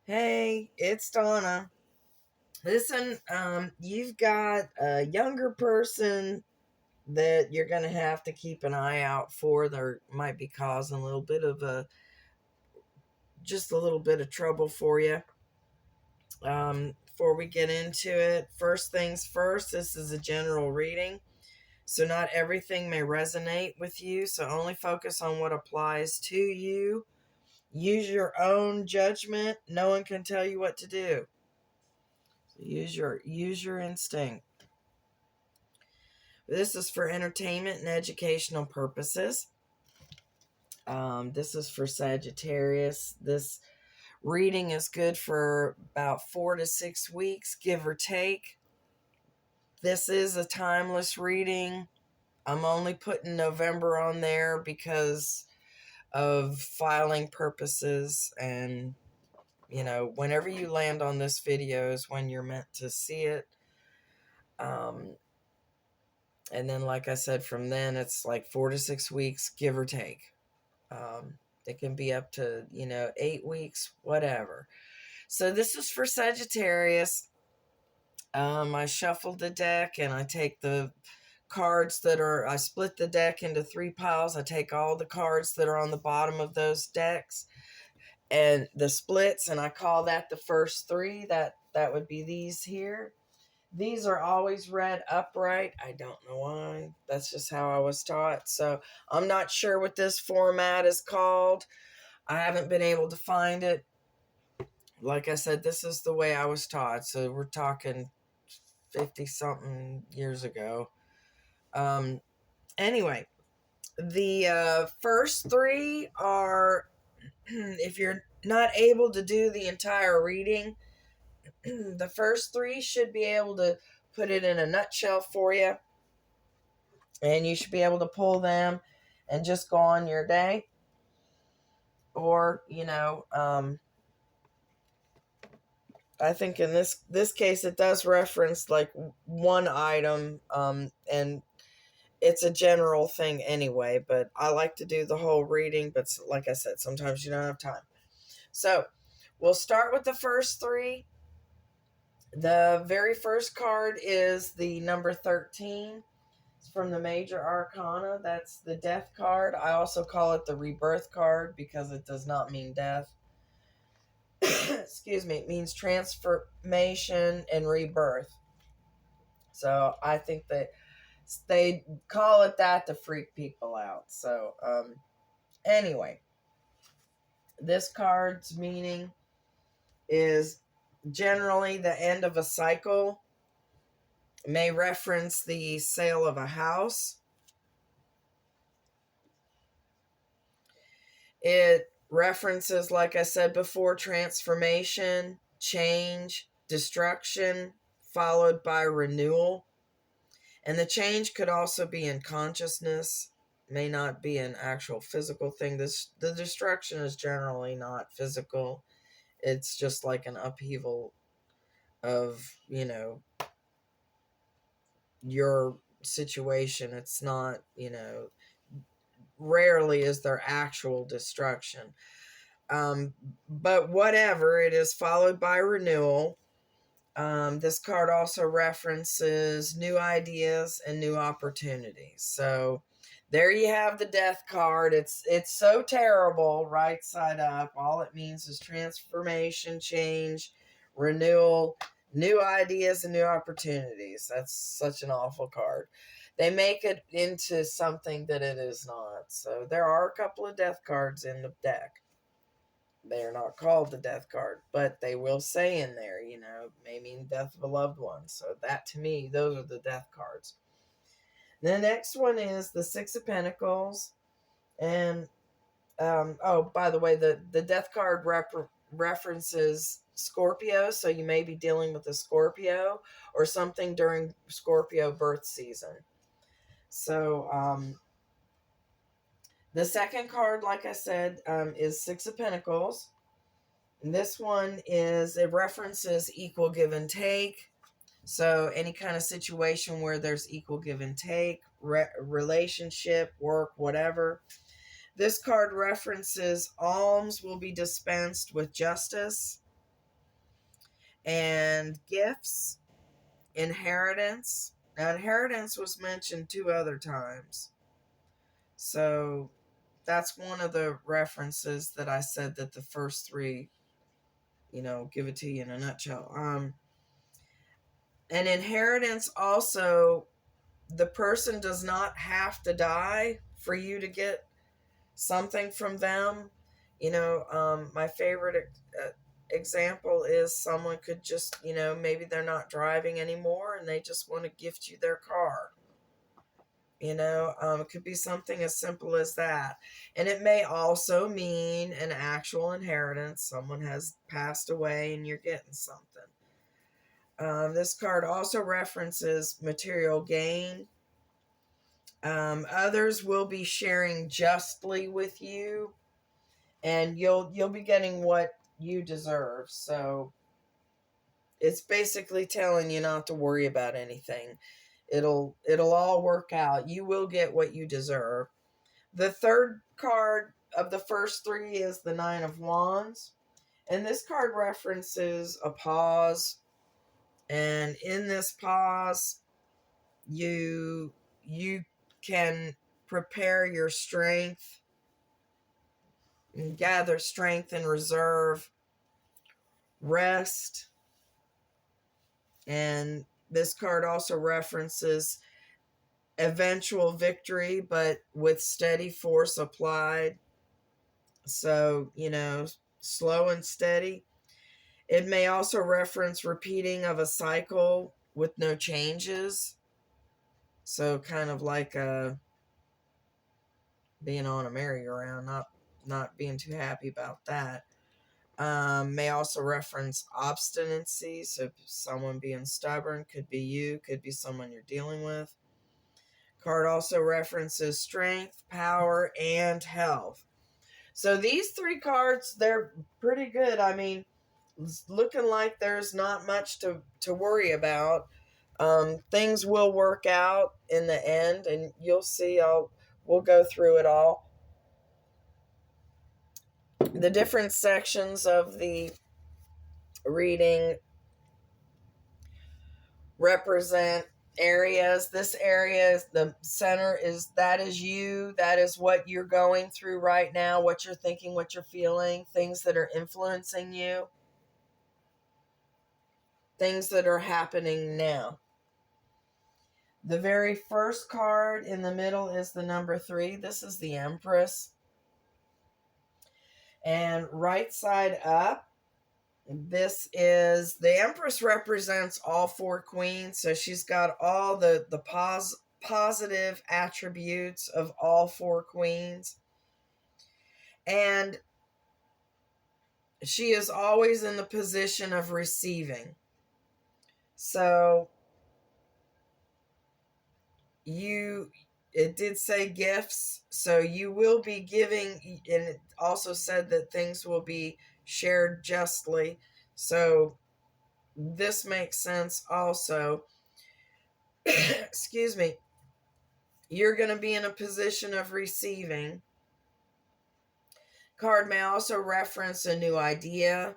Hey, it's Donna. Listen, you've got a younger person that you're going to have to keep an eye out for. There might be causing just a little bit of trouble for you. Before we get into it, first things first, this is a general reading. So, not everything may resonate with you. So, only focus on what applies to you. Use your own judgment. No one can tell you what to do. So use your instinct. This is for entertainment and educational purposes. This is for Sagittarius. This reading is good for about 4 to 6 weeks, give or take. This is a timeless reading. I'm only putting November on there because of filing purposes. And, whenever you land on this video is when you're meant to see it. And then, like I said, from then it's like 4 to 6 weeks, give or take. It can be up to, 8 weeks, whatever. So this is for Sagittarius. I shuffled the deck and I take the cards I split the deck into 3 piles. I take all the cards that are on the bottom of those decks and the splits, and I call that the first three. That would be these here. These are always read upright. I don't know why. That's just how I was taught. So I'm not sure what this format is called. I haven't been able to find it. Like I said, this is the way I was taught. So we're talking 50 something years ago. Anyway, the first three are if you're not able to do the entire reading, the first three should be able to put it in a nutshell for you. And you should be able to pull them and just go on your day. Or, I think in this case it does reference like one item, and it's a general thing anyway, but I like to do the whole reading, but like I said, sometimes you don't have time. So we'll start with the first three. The very first card is the number 13. It's from the Major Arcana. That's the Death card. I also call it the Rebirth card because it does not mean death. Excuse me, it means transformation and rebirth. So I think that they call it that to freak people out. So anyway, this card's meaning is generally the end of a cycle. May reference the sale of a house. It references, like I said before, transformation, change, destruction, followed by renewal. And the change could also be in consciousness, may not be an actual physical thing. The destruction is generally not physical. It's just like an upheaval of, your situation. It's not, rarely is there actual destruction. But whatever, it is followed by renewal. This card also references new ideas and new opportunities. So there you have the Death card. It's so terrible, right side up. All it means is transformation, change, renewal, new ideas, and new opportunities. That's such an awful card. They make it into something that it is not. So there are a couple of Death cards in the deck. They are not called the Death card, but they will say in there, may mean death of a loved one. So that, to me, those are the Death cards. The next one is the Six of Pentacles. And, by the way, the Death card references Scorpio. So you may be dealing with a Scorpio or something during Scorpio birth season. So, the second card, like I said, is Six of Pentacles. And this one it references equal give and take. So any kind of situation where there's equal give and take, relationship, work, whatever. This card references alms will be dispensed with justice. and gifts, inheritance. Now, inheritance was mentioned 2 other times. So that's one of the references that I said that the first 3, give it to you in a nutshell. An inheritance also, the person does not have to die for you to get something from them. My favorite example is someone could just, maybe they're not driving anymore and they just want to gift you their car. It could be something as simple as that. And it may also mean an actual inheritance. Someone has passed away and you're getting something. This card also references material gain. Others will be sharing justly with you, and you'll be getting what you deserve. So it's basically telling you not to worry about anything. It'll all work out. You will get what you deserve. The third card of the first 3 is the 9 of Wands. And this card references a pause. And in this pause, you can prepare your strength and gather strength and reserve, rest. And this card also references eventual victory, but with steady force applied. So, slow and steady. It may also reference repeating of a cycle with no changes. So kind of like being on a merry-go-round, not being too happy about that. May also reference obstinacy. So someone being stubborn, could be you, could be someone you're dealing with. Card also references strength, power, and health. So these 3 cards, they're pretty good. I mean, it's looking like there's not much to worry about. Things will work out in the end, and you'll see. We'll go through it all. The different sections of the reading represent areas. This area is the center, that is you. That is what you're going through right now, what you're thinking, what you're feeling, things that are influencing you, things that are happening now. The very first card in the middle is the number 3. This is the Empress. And right side up, this is the Empress represents all 4 queens. So she's got all the positive attributes of all 4 queens. And she is always in the position of receiving. So it did say gifts, so you will be giving, and it also said that things will be shared justly. So this makes sense also. Excuse me. You're going to be in a position of receiving. Card may also reference a new idea.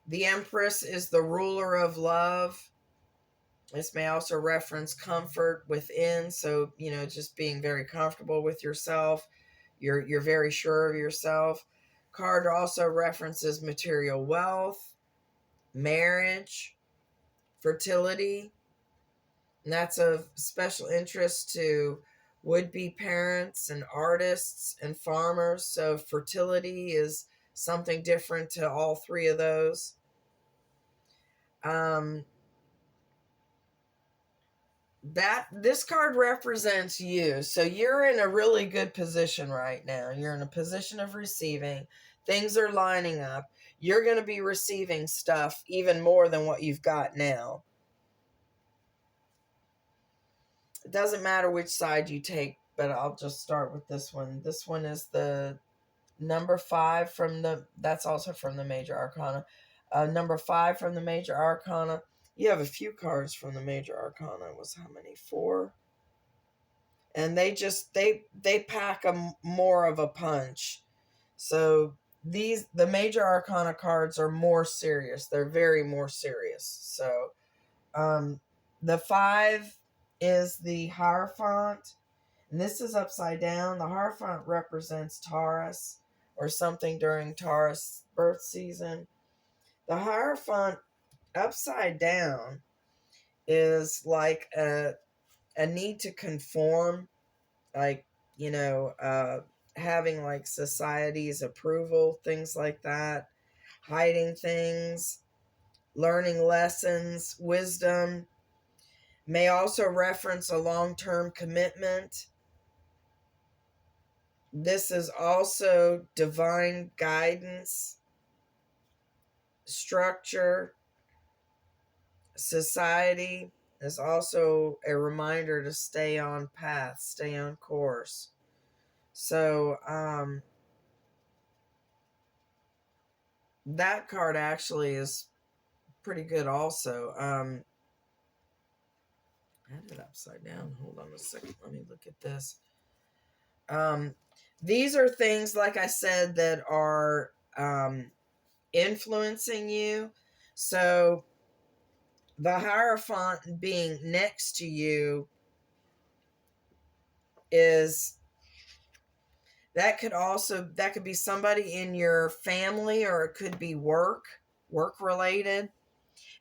The Empress is the ruler of love. This may also reference comfort within. So, just being very comfortable with yourself. You're very sure of yourself. Card also references material wealth, marriage, fertility. And that's of special interest to would-be parents and artists and farmers. So fertility is something different to all 3 of those. This card represents you. So you're in a really good position right now. You're in a position of receiving. Things are lining up. You're going to be receiving stuff even more than what you've got now. It doesn't matter which side you take, but I'll just start with this one. This one is the number 5 that's also from the Major Arcana. Number 5 from the Major Arcana. You have a few cards from the Major Arcana. It was how many? 4? And they pack more of a punch. So the major arcana cards are more serious. They're very more serious. So the 5 is the Hierophant, and this is upside down. The Hierophant represents Taurus or something during Taurus birth season. The Hierophant upside down is like a need to conform, like, having like society's approval, things like that, hiding things, learning lessons, wisdom. May also reference a long-term commitment. This is also divine guidance, structure. Society is also a reminder to stay on path, stay on course. So that card actually is pretty good also. I had it upside down. Hold on a second. Let me look at this. These are things, like I said, that are influencing you. So the Hierophant being next to you is, that could be somebody in your family, or it could be work related.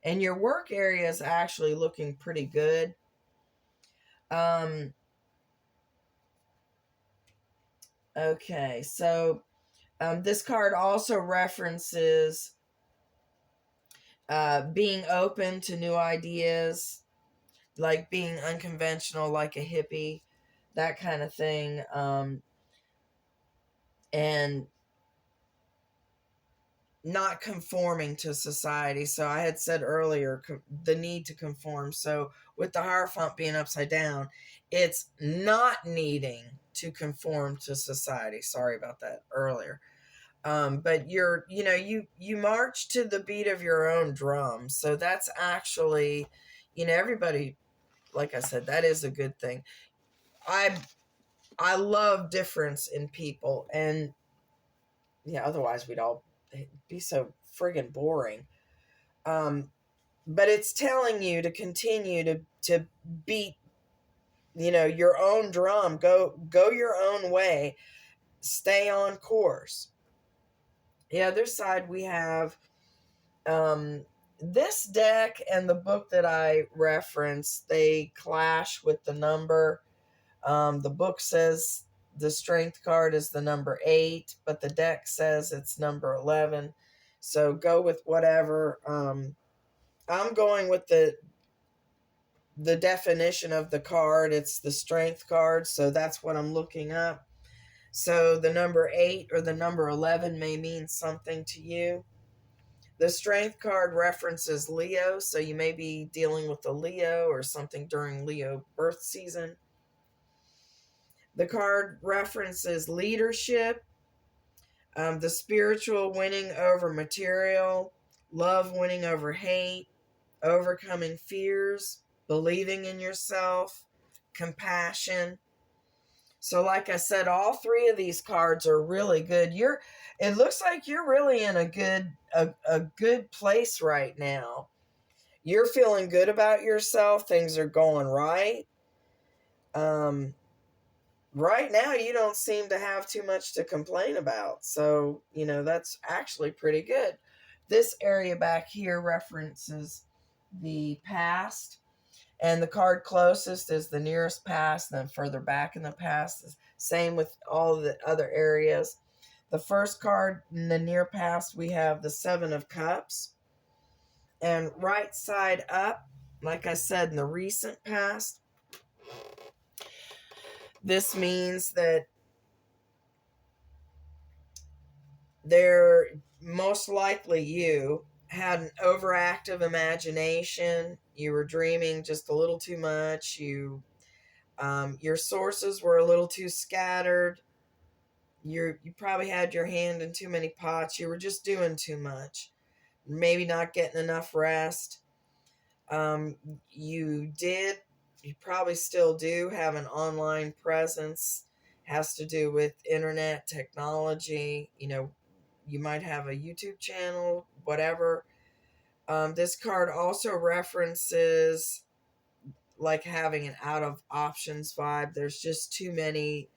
And your work area is actually looking pretty good. Okay, so this card also references being open to new ideas, like being unconventional, like a hippie, that kind of thing. And not conforming to society. So I had said earlier, the need to conform. So with the Hierophant being upside down, it's not needing to conform to society. Sorry about that earlier. But you march to the beat of your own drum. So that's actually, everybody, like I said, that is a good thing. I love difference in people, and yeah, otherwise we'd all be so friggin' boring. But it's telling you to continue to beat, your own drum. Go your own way. Stay on course. The other side, we have this deck and the book that I referenced, they clash with the number. The book says the strength card is the number 8, but the deck says it's number 11. So go with whatever. I'm going with the definition of the card. It's the strength card, so that's what I'm looking up. So the number 8 or the number 11 may mean something to you. The strength card references Leo, so you may be dealing with a Leo or something during Leo birth season. The card references leadership, the spiritual winning over material, love winning over hate, overcoming fears, believing in yourself, compassion. So like I said, all 3 of these cards are really good. It looks like you're really in a good place right now. You're feeling good about yourself. Things are going right. Right now you don't seem to have too much to complain about. So, that's actually pretty good. This area back here references the past, and the card closest is the nearest past, and then further back in the past. Same with all the other areas. The first card in the near past, we have the 7 of Cups. And right side up, like I said, in the recent past, this means that most likely you had an overactive imagination. You were dreaming just a little too much. Your sources were a little too scattered. You probably had your hand in too many pots. You were just doing too much. Maybe not getting enough rest. You probably still do have an online presence. Has to do with internet technology, you might have a YouTube channel, whatever. This card also references like having an out of options vibe. There's just too many,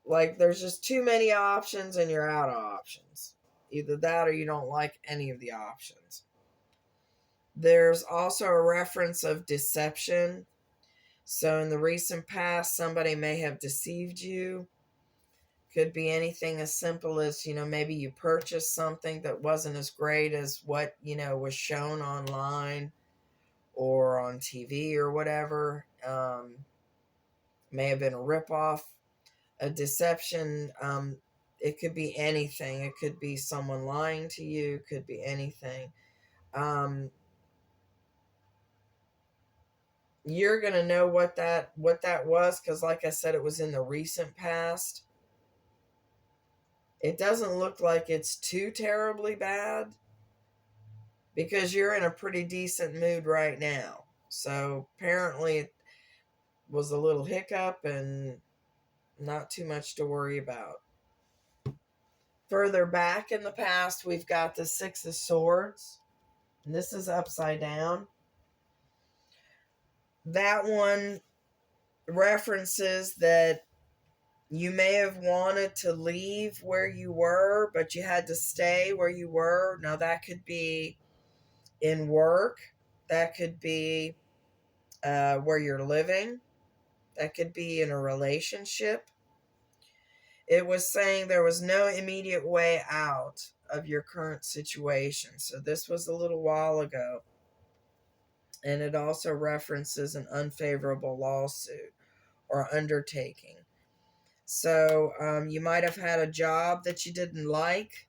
like, there's just too many options and you're out of options. Either that or you don't like any of the options. There's also a reference of deception. So in the recent past, somebody may have deceived you. Could be anything as simple as, maybe you purchased something that wasn't as great as what, was shown online or on TV or whatever. May have been a ripoff, a deception. It could be anything. It could be someone lying to you. It could be anything. You're going to know what that was, because like I said, it was in the recent past. It doesn't look like it's too terribly bad, because you're in a pretty decent mood right now. So apparently it was a little hiccup and not too much to worry about. Further back in the past, we've got the Six of Swords. And this is upside down. That one references that you may have wanted to leave where you were, but you had to stay where you were. Now, that could be in work. That could be where you're living. That could be in a relationship. It was saying there was no immediate way out of your current situation. So this was a little while ago. And it also references an unfavorable lawsuit or undertaking. So you might have had a job that you didn't like.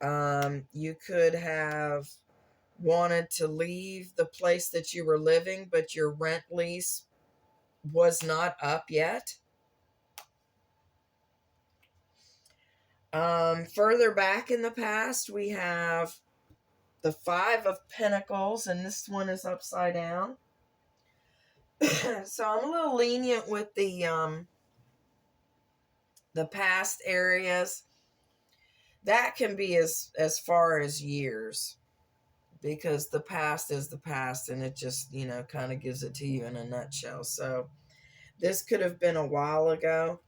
You could have wanted to leave the place that you were living, but your rent lease was not up yet. Further back in the past, we have the Five of Pentacles, and this one is upside down. So I'm a little lenient with the past areas. That can be as far as years, because the past is the past, and it just, kind of gives it to you in a nutshell. So this could have been a while ago.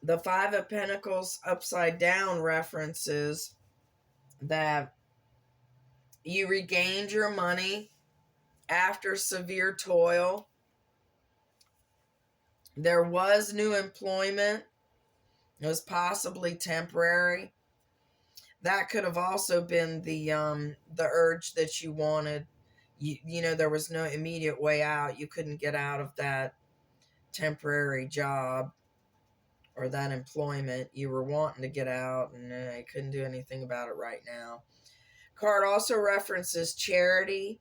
The Five of Pentacles upside down references that you regained your money after severe toil. There was new employment. It was possibly temporary. That could have also been the urge that you wanted. There was no immediate way out. You couldn't get out of that temporary job or that employment. You were wanting to get out, and I couldn't do anything about it right now. Card also references charity,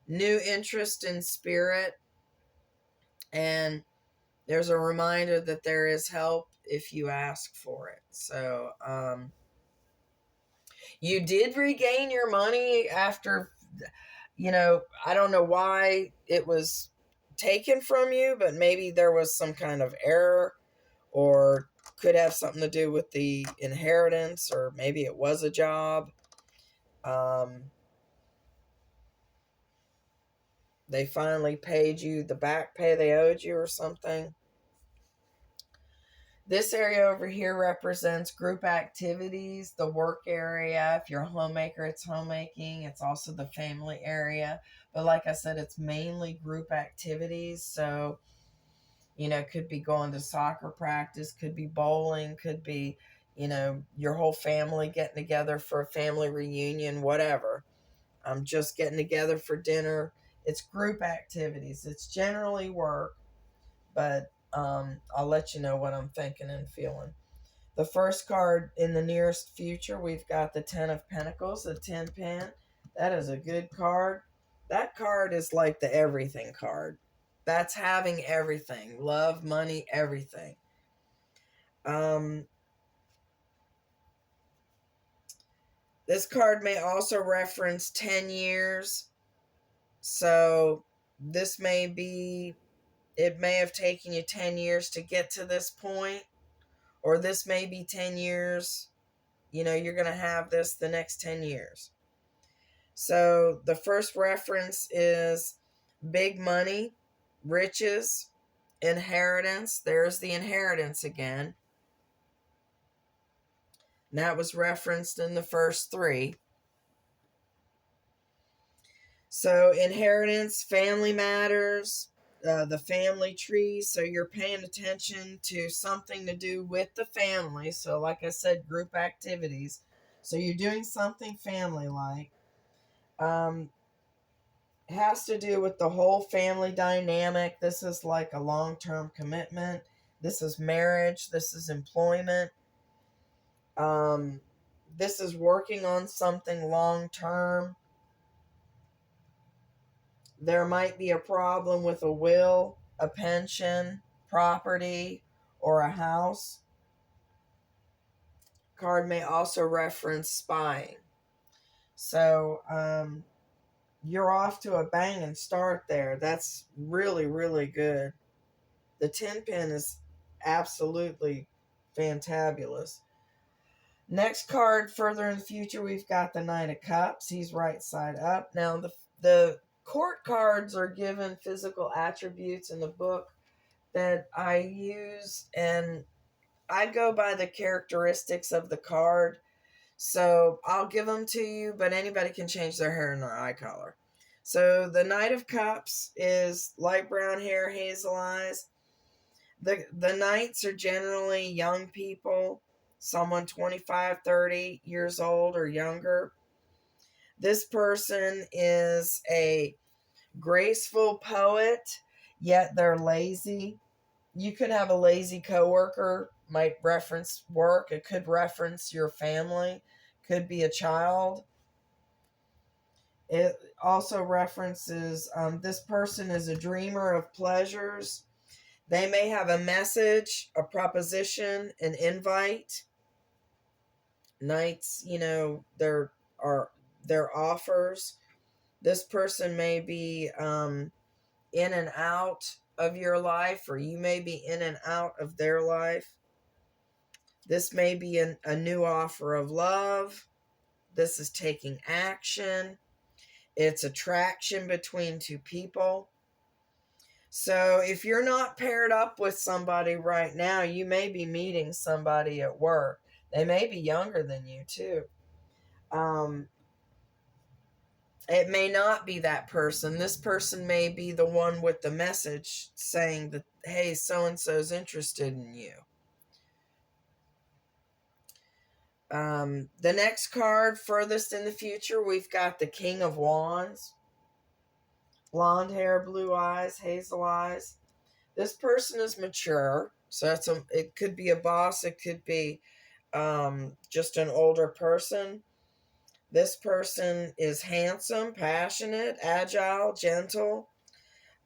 new interest in spirit, and there's a reminder that there is help if you ask for it. So you did regain your money after, I don't know why it was taken from you, but maybe there was some kind of error, or could have something to do with the inheritance, or maybe it was a job. They finally paid you the back pay they owed you or something. This area over here represents group activities, the work area. If you're a homemaker, it's homemaking. It's also the family area. But like I said, it's mainly group activities. So, could be going to soccer practice, could be bowling, could be, your whole family getting together for a family reunion, whatever. Just getting together for dinner. It's group activities. It's generally work, but I'll let you know what I'm thinking and feeling. The first card in the nearest future, we've got the Ten of Pentacles, the 10 pin. That is a good card. That card is like the everything card. That's having everything. Love, money, everything. This card may also reference 10 years. So this may be It may have taken you 10 years to get to this point, or this may be 10 years. You're going to have this the next 10 years. So the first reference is big money, riches, inheritance. There's the inheritance again. And that was referenced in the first three. So inheritance, family matters, the family tree. So you're paying attention to something to do with the family. So like I said, group activities. So you're doing something family-like. It has to do with the whole family dynamic. This is like a long-term commitment. This is marriage. This is employment. This is working on something long-term. There might be a problem with a will, a pension, property, or a house. Card may also reference spying. So you're off to a banging start there. That's really, really good. The 10 pin is absolutely fantabulous. Next card, further in the future, we've got the Knight of Cups. He's right side up. Now, the court cards are given physical attributes in the book that I use, and I go by the characteristics of the card. So I'll give them to you, but anybody can change their hair and their eye color. So the Knight of Cups is light brown hair, hazel eyes. The knights are generally young people, someone 25, 30 years old or younger. This person is a graceful poet, yet they're lazy. You could have a lazy coworker, might reference work. It could reference your family, could be a child. It also references this person is a dreamer of pleasures. They may have a message, a proposition, an invite. Knights, there are their offers. This person may be in and out of your life, or you may be in and out of their life. This may be a new offer of love. This is taking action. It's attraction between two people. So if you're not paired up with somebody right now, you may be meeting somebody at work. They may be younger than you too. It may not be that person. This person may be the one with the message saying that, hey, so-and-so's interested in you. The next card, furthest in the future, we've got the King of Wands. Blonde hair, blue eyes, hazel eyes. This person is mature. So it could be a boss. It could be just an older person. This person is handsome, passionate, agile, gentle,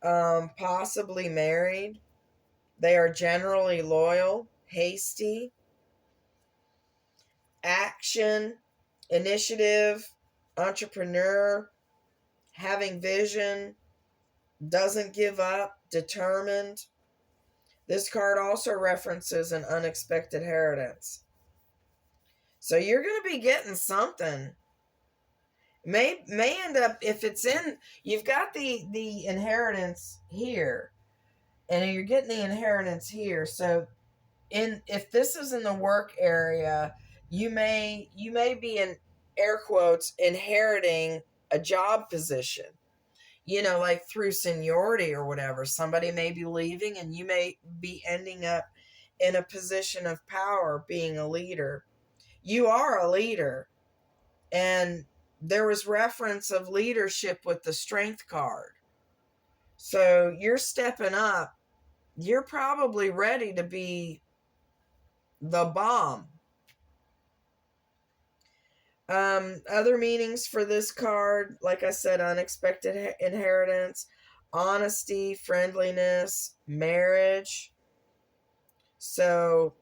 possibly married. They are generally loyal, hasty, action, initiative, entrepreneur, having vision, doesn't give up, determined. This card also references an unexpected inheritance. So you're going to be getting something. May end up, if it's in, you've got the inheritance here, and you're getting the inheritance here. So if this is in the work area, you may be, in air quotes, inheriting a job position, like through seniority or whatever. Somebody may be leaving, and you may be ending up in a position of power, being a leader. You are a leader, and there was reference of leadership with the Strength card. So you're stepping up. You're probably ready to be the bomb. Other meanings for this card, like I said, unexpected inheritance, honesty, friendliness, marriage. So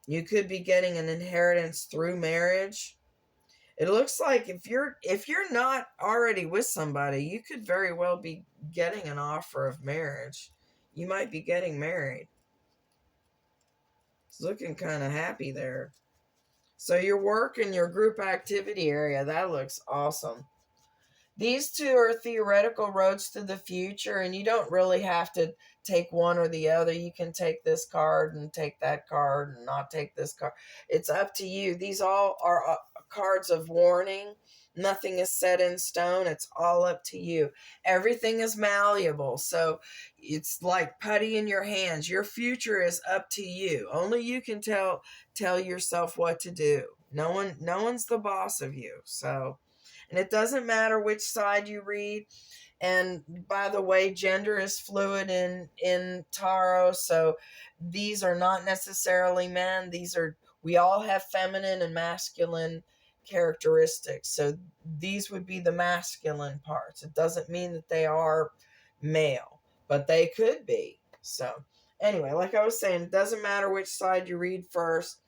you could be getting an inheritance through marriage. It looks like if you're not already with somebody, you could very well be getting an offer of marriage. You might be getting married. It's looking kind of happy there. So your work and your group activity area, that looks awesome. These two are theoretical roads to the future, and you don't really have to take one or the other. You can take this card and take that card and not take this card. It's up to you. These all are cards of warning. Nothing is set in stone. It's all up to you. Everything is malleable. So it's like putty in your hands. Your future is up to you. Only you can tell yourself what to do. No one's the boss of you. So, and it doesn't matter which side you read. And by the way, gender is fluid in tarot, so these are not necessarily men. We all have feminine and masculine characteristics. So these would be the masculine parts. It doesn't mean that they are male, but they could be. So anyway, like I was saying, it doesn't matter which side you read first.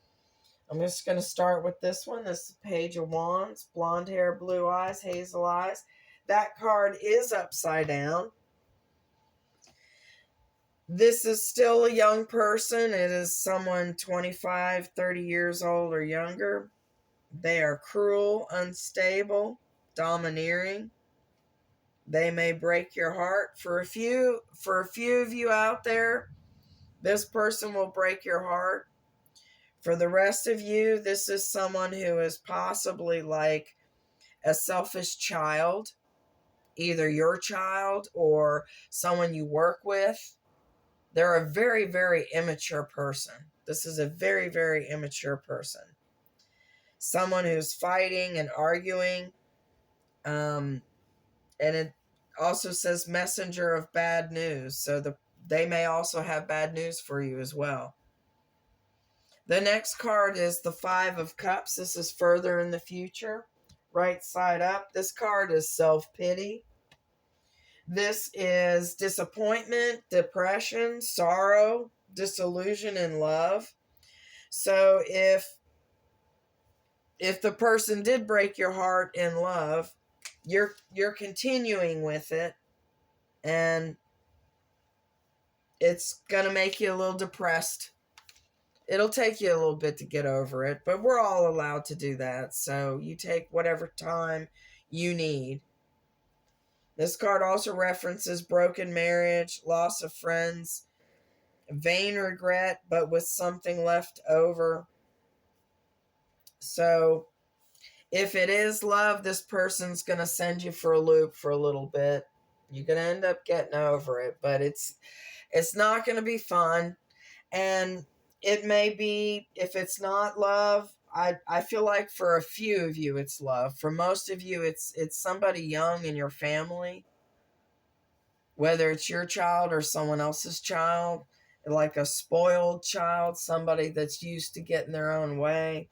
I'm just going to start with this one. This is Page of Wands, blonde hair, blue eyes, hazel eyes. That card is upside down. This is still a young person. It is someone 25, 30 years old or younger. They are cruel, unstable, domineering. They may break your heart. For a few of you out there, this person will break your heart. For the rest of you, this is someone who is possibly like a selfish child, either your child or someone you work with. They're a very, very immature person. This is a very, very immature person. Someone who's fighting and arguing. And it also says messenger of bad news. So they may also have bad news for you as well. The next card is the Five of Cups. This is further in the future. Right side up. This card is self-pity. This is disappointment, depression, sorrow, disillusion in love. So if the person did break your heart in love, you're continuing with it, and it's going to make you a little depressed. It'll take you a little bit to get over it, but we're all allowed to do that. So you take whatever time you need. This card also references broken marriage, loss of friends, vain regret, but with something left over. So if it is love, this person's going to send you for a loop for a little bit. You're going to end up getting over it, but it's not going to be fun. And it may be, if it's not love, I feel like for a few of you it's love. For most of you it's somebody young in your family, whether it's your child or someone else's child, like a spoiled child, somebody that's used to getting their own way.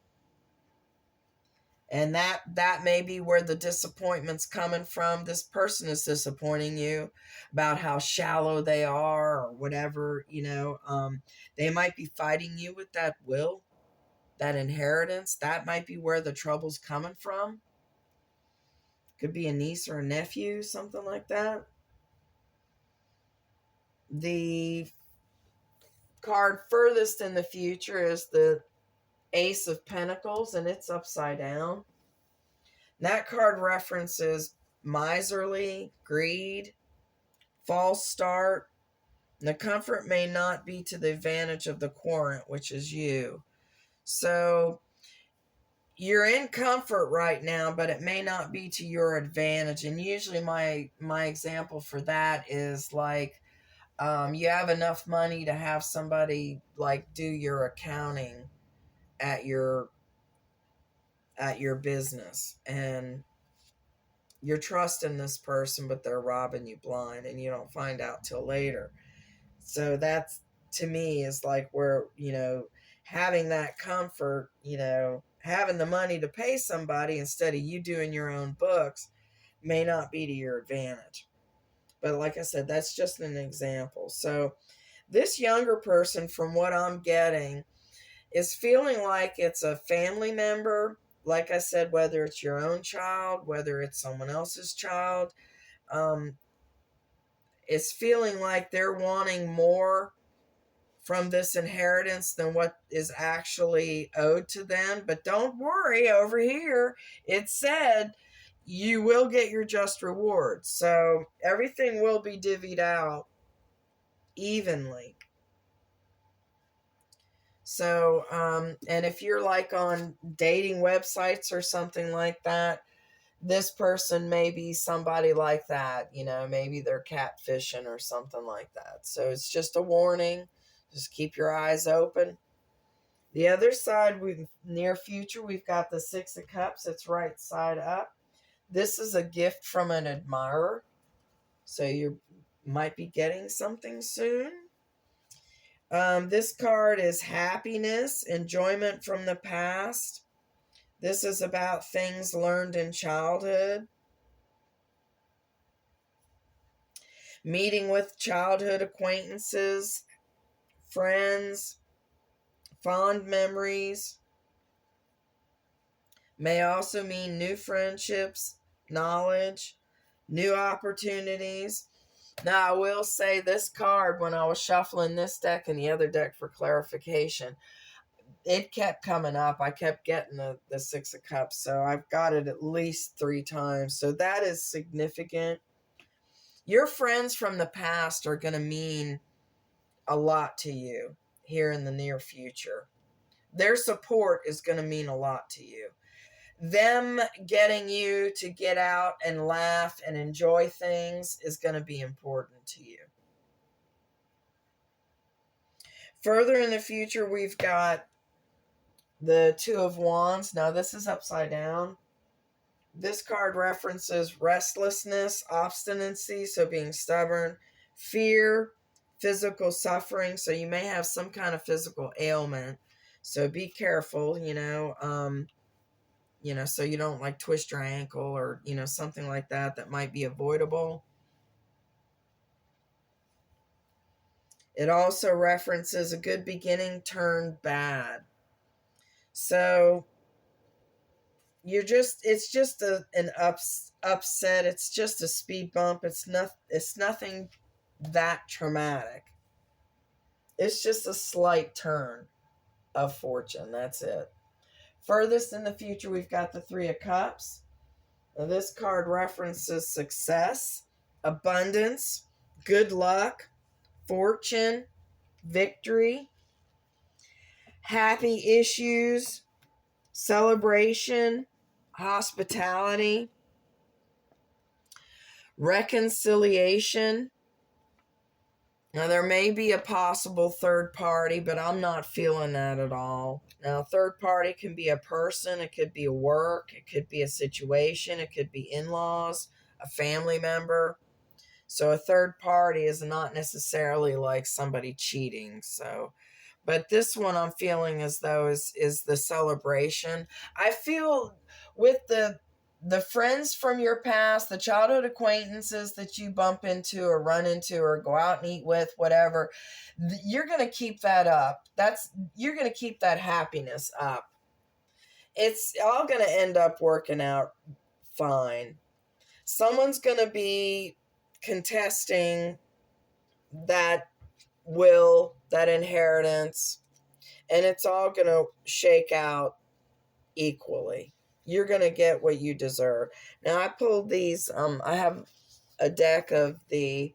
And that may be where the disappointment's coming from. This person is disappointing you about how shallow they are or whatever, they might be fighting you with that will, that inheritance. That might be where the trouble's coming from. Could be a niece or a nephew, something like that. The card furthest in the future is the Ace of Pentacles, and it's upside down. That card references miserly, greed, false start. The comfort may not be to the advantage of the querent, which is you. So you're in comfort right now, but it may not be to your advantage. And usually my example for that is like, you have enough money to have somebody like do your accounting at your business, and you're trusting this person, but they're robbing you blind, and you don't find out till later. So that's, to me, is like where, having that comfort, having the money to pay somebody instead of you doing your own books may not be to your advantage. But like I said, that's just an example. So this younger person, from what I'm getting, is feeling like it's a family member like I said, whether it's your own child, whether it's someone else's child, um, it's feeling like they're wanting more from this inheritance than what is actually owed to them. But don't worry, over here, it said you will get your just reward. So everything will be divvied out evenly. So, and if you're like on dating websites or something like that, this person may be somebody like that. You know, maybe they're catfishing or something like that. So it's just a warning. Just keep your eyes open. The other side, near future, we've got the Six of Cups. It's right side up. This is a gift from an admirer. So you might be getting something soon. This card is happiness, enjoyment from the past. This is about things learned in childhood. Meeting with childhood acquaintances, friends, fond memories. May also mean new friendships, knowledge, new opportunities. Now, I will say this card, when I was shuffling this deck and the other deck for clarification, it kept coming up. I kept getting the Six of Cups, so I've got it at least 3 times. So that is significant. Your friends from the past are going to mean a lot to you here in the near future. Their support is going to mean a lot to you. Them getting you to get out and laugh and enjoy things is going to be important to you. Further in the future, we've got the Two of Wands. Now, this is upside down. This card references restlessness, obstinacy, so being stubborn, fear, physical suffering. So you may have some kind of physical ailment. So be careful, so you don't like twist your ankle or, something like that might be avoidable. It also references a good beginning turned bad. So it's just an upset. It's just a speed bump. It's nothing that traumatic. It's just a slight turn of fortune. That's it. Furthest in the future, we've got the Three of Cups. Now, this card references success, abundance, good luck, fortune, victory, happy issues, celebration, hospitality, reconciliation. Now, there may be a possible third party, but I'm not feeling that at all. Now, third party can be a person, it could be a work, it could be a situation, it could be in-laws, a family member. So a third party is not necessarily like somebody cheating. But this one I'm feeling as though is the celebration. I feel with the friends from your past, the childhood acquaintances that you bump into or run into or go out and eat with, whatever, you're going to keep that up. You're going to keep that happiness up. It's all going to end up working out fine. Someone's going to be contesting that that inheritance, and it's all going to shake out equally. You're going to get what you deserve. Now, I pulled these, I have a deck of the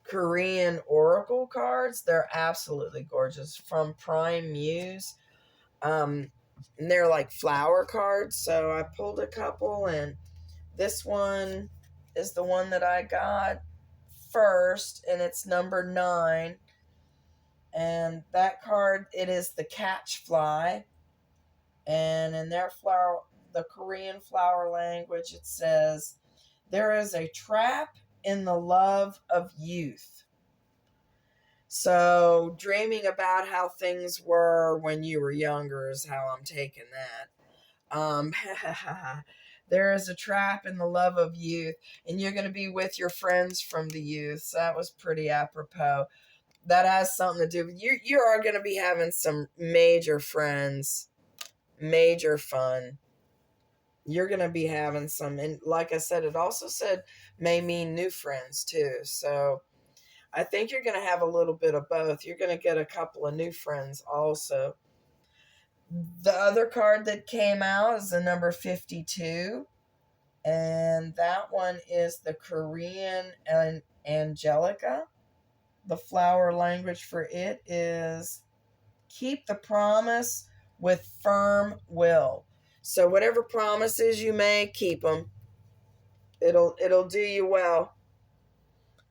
Korean oracle cards. They're absolutely gorgeous from Prime Muse. And they're like flower cards. So I pulled a couple, and this one is the one that I got first, and it's number 9. And that card, it is the catch fly. And in their the Korean flower language, it says, there is a trap in the love of youth. So dreaming about how things were when you were younger is how I'm taking that. There is a trap in the love of youth, and you're going to be with your friends from the youth. So that was pretty apropos. That has something to do with you. You are going to be having some major friends, major fun. you're going to be having some. And like I said, it also said may mean new friends too. So I think you're going to have a little bit of both. You're going to get a couple of new friends also. The other card that came out is the number 52. And that one is the Korean Angelica. The flower language for it is keep the promise with firm will. So whatever promises you make, keep them. It'll do you well,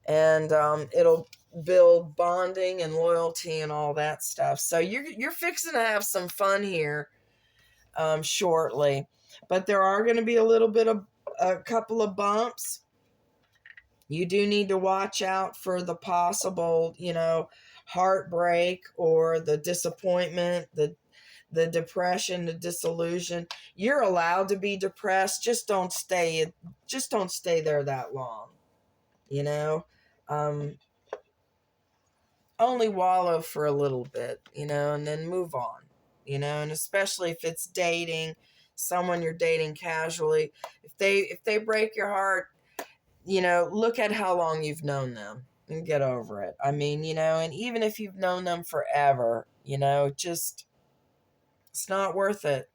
and it'll build bonding and loyalty and all that stuff. So you're fixing to have some fun here shortly, but there are going to be a couple of bumps. You do need to watch out for the possible, heartbreak or the disappointment, the depression, the disillusion. You're allowed to be depressed. Just don't stay there that long. You know, um, only wallow for a little bit, and then move on. And especially if it's dating someone you're dating casually, if they break your heart, look at how long you've known them and get over it. I mean, and even if you've known them forever, just it's not worth it.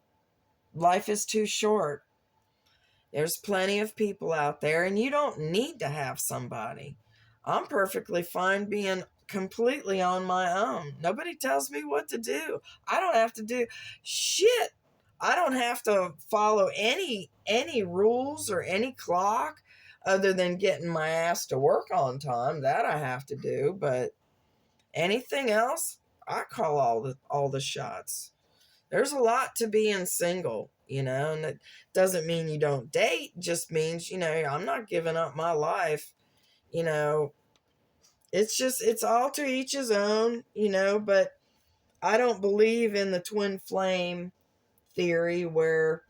Life is too short. There's plenty of people out there, and you don't need to have somebody. I'm perfectly fine being completely on my own. Nobody tells me what to do. I don't have to do shit. I don't have to follow any rules or any clock other than getting my ass to work on time. That I have to do, but anything else, I call all the shots. There's a lot to being single, and it doesn't mean you don't date, just means, I'm not giving up my life, it's all to each his own, but I don't believe in the twin flame theory where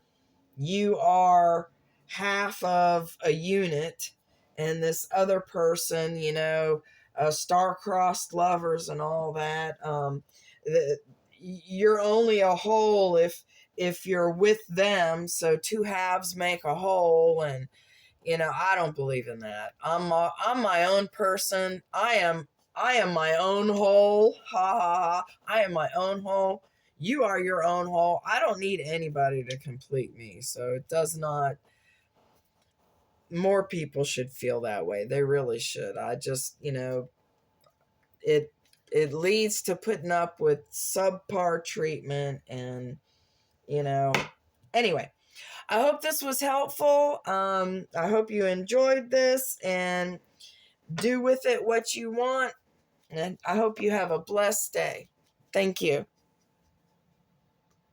you are half of a unit and this other person, star-crossed lovers and all that. You're only a whole if you're with them. So two halves make a whole, and I don't believe in that. I'm my own person. I am my own whole. Ha ha ha. I am my own whole. You are your own whole. I don't need anybody to complete me. So it does not. More people should feel that way. They really should. I just, it leads to putting up with subpar treatment and, anyway. I hope this was helpful. I hope you enjoyed this and do with it what you want. And I hope you have a blessed day. Thank you.